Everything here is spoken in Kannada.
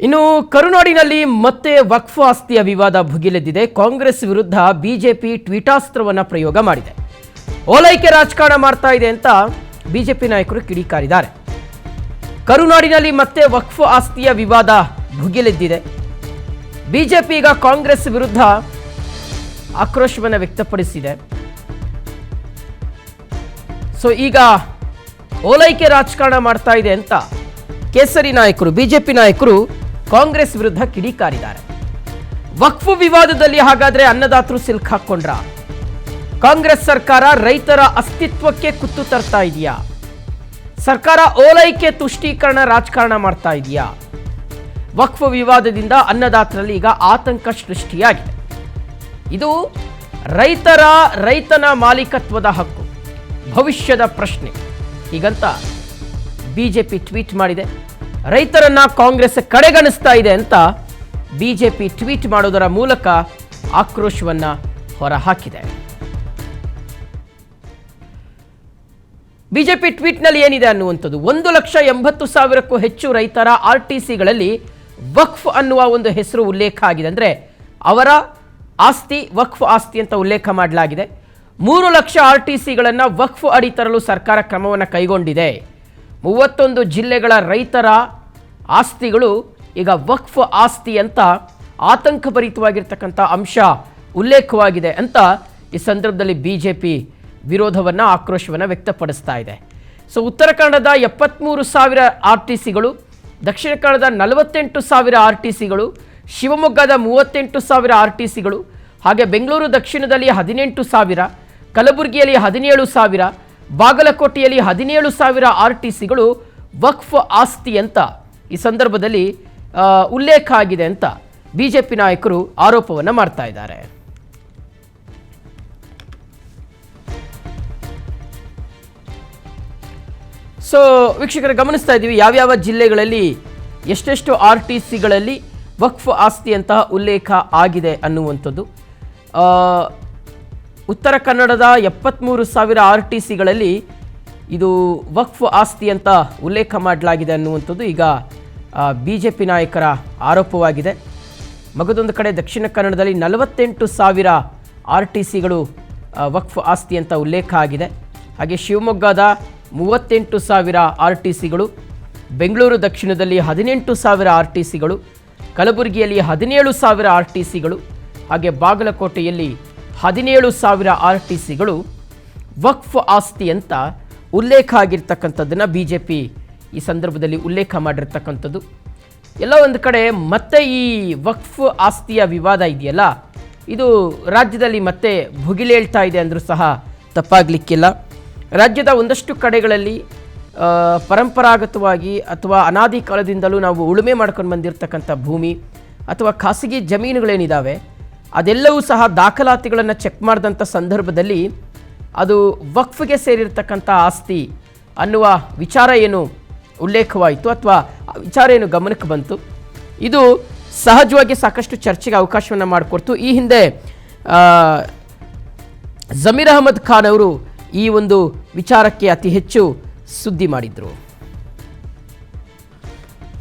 ಇನ್ನು ಕರುನಾಡಿನಲ್ಲಿ ಮತ್ತೆ ವಕ್ಫ್ ಆಸ್ತಿಯ ವಿವಾದ ಭುಗಿಲೆದ್ದಿದೆ. ಕಾಂಗ್ರೆಸ್ ವಿರುದ್ಧ ಬಿಜೆಪಿ ಟ್ವೀಟಾಸ್ತ್ರವನ್ನು ಪ್ರಯೋಗ ಮಾಡಿದೆ. ಓಲೈಕೆ ರಾಜಕಾರಣ ಮಾಡ್ತಾ ಇದೆ ಅಂತ ಬಿಜೆಪಿ ನಾಯಕರು ಕಿಡಿಕಾರಿದ್ದಾರೆ. ಕರುನಾಡಿನಲ್ಲಿ ಮತ್ತೆ ವಕ್ಫ್ ಆಸ್ತಿಯ ವಿವಾದ ಭುಗಿಲೆದ್ದಿದೆ. ಬಿಜೆಪಿ ಈಗ ಕಾಂಗ್ರೆಸ್ ವಿರುದ್ಧ ಆಕ್ರೋಶವನ್ನು ವ್ಯಕ್ತಪಡಿಸಿದೆ. ಸೊ ಈಗ ಓಲೈಕೆ ರಾಜಕಾರಣ ಮಾಡ್ತಾ ಇದೆ ಅಂತ ಕೇಸರಿ ನಾಯಕರು, ಬಿಜೆಪಿ ನಾಯಕರು ಕಾಂಗ್ರೆಸ್ ವಿರುದ್ಧ ಕಿಡಿಕಾರಿದ್ದಾರೆ. ವಕ್ಫ್ ವಿವಾದದಲ್ಲಿ ಹಾಗಾದ್ರೆ ಅನ್ನದಾತರು ಸಿಲ್ಕ್ ಹಾಕೊಂಡ್ರ? ಕಾಂಗ್ರೆಸ್ ಸರ್ಕಾರ ರೈತರ ಅಸ್ತಿತ್ವಕ್ಕೆ ಕುತ್ತು ತರ್ತಾ ಇದೆಯಾ? ಸರ್ಕಾರ ಓಲೈಕೆ ತುಷ್ಟೀಕರಣ ರಾಜಕಾರಣ ಮಾಡ್ತಾ ಇದೆಯಾ? ವಕ್ಫ್ ವಿವಾದದಿಂದ ಅನ್ನದಾತರಲ್ಲಿ ಈಗ ಆತಂಕ ಸೃಷ್ಟಿಯಾಗಿದೆ. ಇದು ರೈತನ ಮಾಲೀಕತ್ವದ ಹಕ್ಕು, ಭವಿಷ್ಯದ ಪ್ರಶ್ನೆ ಹೀಗಂತ ಬಿಜೆಪಿ ಟ್ವೀಟ್ ಮಾಡಿದೆ. ರೈತರನ್ನ ಕಾಂಗ್ರೆಸ್ ಕಡೆಗಣಿಸ್ತಾ ಇದೆ ಅಂತ ಬಿಜೆಪಿ ಟ್ವೀಟ್ ಮಾಡೋದರ ಮೂಲಕ ಆಕ್ರೋಶವನ್ನ ಹೊರಹಾಕಿದೆ. ಬಿಜೆಪಿ ಟ್ವೀಟ್ನಲ್ಲಿ ಏನಿದೆ ಅನ್ನುವಂಥದ್ದು, 1,80,000ಕ್ಕೂ ಹೆಚ್ಚು ರೈತರ RTCಗಳಲ್ಲಿ ವಕ್ಫ್ ಅನ್ನುವ ಒಂದು ಹೆಸರು ಉಲ್ಲೇಖ ಆಗಿದೆ. ಅಂದರೆ ಅವರ ಆಸ್ತಿ ವಕ್ಫ್ ಆಸ್ತಿ ಅಂತ ಉಲ್ಲೇಖ ಮಾಡಲಾಗಿದೆ. 3 ಲಕ್ಷ RTCಗಳನ್ನು ವಕ್ಫ್ ಅಡಿ ತರಲು ಸರ್ಕಾರ ಕ್ರಮವನ್ನು ಕೈಗೊಂಡಿದೆ. 31 ಜಿಲ್ಲೆಗಳ ರೈತರ ಆಸ್ತಿಗಳು ಈಗ ವಕ್ಫ್ ಆಸ್ತಿ ಅಂತ ಆತಂಕಭರಿತವಾಗಿರ್ತಕ್ಕಂಥ ಅಂಶ ಉಲ್ಲೇಖವಾಗಿದೆ ಅಂತ ಈ ಸಂದರ್ಭದಲ್ಲಿ ಬಿಜೆಪಿ ವಿರೋಧವನ್ನು, ಆಕ್ರೋಶವನ್ನು ವ್ಯಕ್ತಪಡಿಸ್ತಾ ಇದೆ. ಸೊ ಉತ್ತರ ಕನ್ನಡದ 73,000 RTCಗಳು, ದಕ್ಷಿಣ ಕನ್ನಡದ 48,000 RTCಗಳು, ಶಿವಮೊಗ್ಗದ 38,000 RTCಗಳು, ಹಾಗೆ ಬೆಂಗಳೂರು ದಕ್ಷಿಣದಲ್ಲಿ 18,000, ಕಲಬುರಗಿಯಲ್ಲಿ 17,000, ಬಾಗಲಕೋಟೆಯಲ್ಲಿ 17,000 RTCಗಳು ವಕ್ಫ್ ಆಸ್ತಿ ಅಂತ ಈ ಸಂದರ್ಭದಲ್ಲಿ ಉಲ್ಲೇಖ ಆಗಿದೆ ಅಂತ ಬಿಜೆಪಿ ನಾಯಕರು ಆರೋಪವನ್ನು ಮಾಡ್ತಾ ಇದ್ದಾರೆ. ಸೊ ವೀಕ್ಷಕರು ಗಮನಿಸ್ತಾ ಇದ್ದೀವಿ ಯಾವ್ಯಾವ ಜಿಲ್ಲೆಗಳಲ್ಲಿ ಎಷ್ಟೆಷ್ಟು RTCಗಳಲ್ಲಿ ವಕ್ಫ್ ಆಸ್ತಿ ಅಂತ ಉಲ್ಲೇಖ ಆಗಿದೆ ಅನ್ನುವಂಥದ್ದು. ಉತ್ತರ ಕನ್ನಡದ 73,000 RTCಗಳಲ್ಲಿ ಇದು ವಕ್ಫ್ ಆಸ್ತಿ ಅಂತ ಉಲ್ಲೇಖ ಮಾಡಲಾಗಿದೆ ಅನ್ನುವಂಥದ್ದು ಈಗ ಬಿಜೆಪಿ ನಾಯಕರ ಆರೋಪವಾಗಿದೆ. ಮಗದೊಂದು ಕಡೆ ದಕ್ಷಿಣ ಕನ್ನಡದಲ್ಲಿ 48,000 RTCಗಳು ವಕ್ಫ್ ಆಸ್ತಿ ಅಂತ ಉಲ್ಲೇಖ ಆಗಿದೆ. ಹಾಗೆ ಶಿವಮೊಗ್ಗದ 38,000 RTCಗಳು, ಬೆಂಗಳೂರು ದಕ್ಷಿಣದಲ್ಲಿ 18,000 RTCಗಳು, ಕಲಬುರಗಿಯಲ್ಲಿ 17,000 RTCಗಳು, ಹಾಗೆ ಬಾಗಲಕೋಟೆಯಲ್ಲಿ 17,000 RTCಗಳು ವಕ್ಫ್ ಆಸ್ತಿ ಅಂತ ಉಲ್ಲೇಖ ಆಗಿರ್ತಕ್ಕಂಥದ್ದನ್ನು ಬಿಜೆಪಿ ಈ ಸಂದರ್ಭದಲ್ಲಿ ಉಲ್ಲೇಖ ಮಾಡಿರ್ತಕ್ಕಂಥದ್ದು. ಎಲ್ಲ ಒಂದು ಕಡೆ ಮತ್ತೆ ಈ ವಕ್ಫ್ ಆಸ್ತಿಯ ವಿವಾದ ಇದೆಯಲ್ಲ, ಇದು ರಾಜ್ಯದಲ್ಲಿ ಮತ್ತೆ ಭುಗಿಲೇಳ್ತಾ ಇದೆ ಅಂದರೂ ಸಹ ತಪ್ಪಾಗಲಿಕ್ಕಿಲ್ಲ. ರಾಜ್ಯದ ಒಂದಷ್ಟು ಕಡೆಗಳಲ್ಲಿ ಪರಂಪರಾಗತವಾಗಿ ಅಥವಾ ಅನಾದಿ ಕಾಲದಿಂದಲೂ ನಾವು ಉಳುಮೆ ಮಾಡ್ಕೊಂಡು ಬಂದಿರತಕ್ಕಂಥ ಭೂಮಿ ಅಥವಾ ಖಾಸಗಿ ಜಮೀನುಗಳೇನಿದ್ದಾವೆ ಅದೆಲ್ಲವೂ ಸಹ ದಾಖಲಾತಿಗಳನ್ನು ಚೆಕ್ ಮಾಡಿದಂಥ ಸಂದರ್ಭದಲ್ಲಿ ಅದು ವಕ್ಫ್ಗೆ ಸೇರಿರ್ತಕ್ಕಂಥ ಆಸ್ತಿ ಅನ್ನುವ ವಿಚಾರ ಏನು ಉಲ್ಲೇಖವಾಯಿತು ಅಥವಾ ವಿಚಾರ ಏನು ಗಮನಕ್ಕೆ ಬಂತು, ಇದು ಸಹಜವಾಗಿ ಸಾಕಷ್ಟು ಚರ್ಚೆಗೆ ಅವಕಾಶವನ್ನು ಮಾಡಿಕೊಡ್ತು. ಈ ಹಿಂದೆ ಜಮೀರ್ ಅಹಮದ್ ಖಾನ್ ಅವರು ಈ ಒಂದು ವಿಚಾರಕ್ಕೆ ಅತಿ ಹೆಚ್ಚು ಸುದ್ದಿ ಮಾಡಿದರು.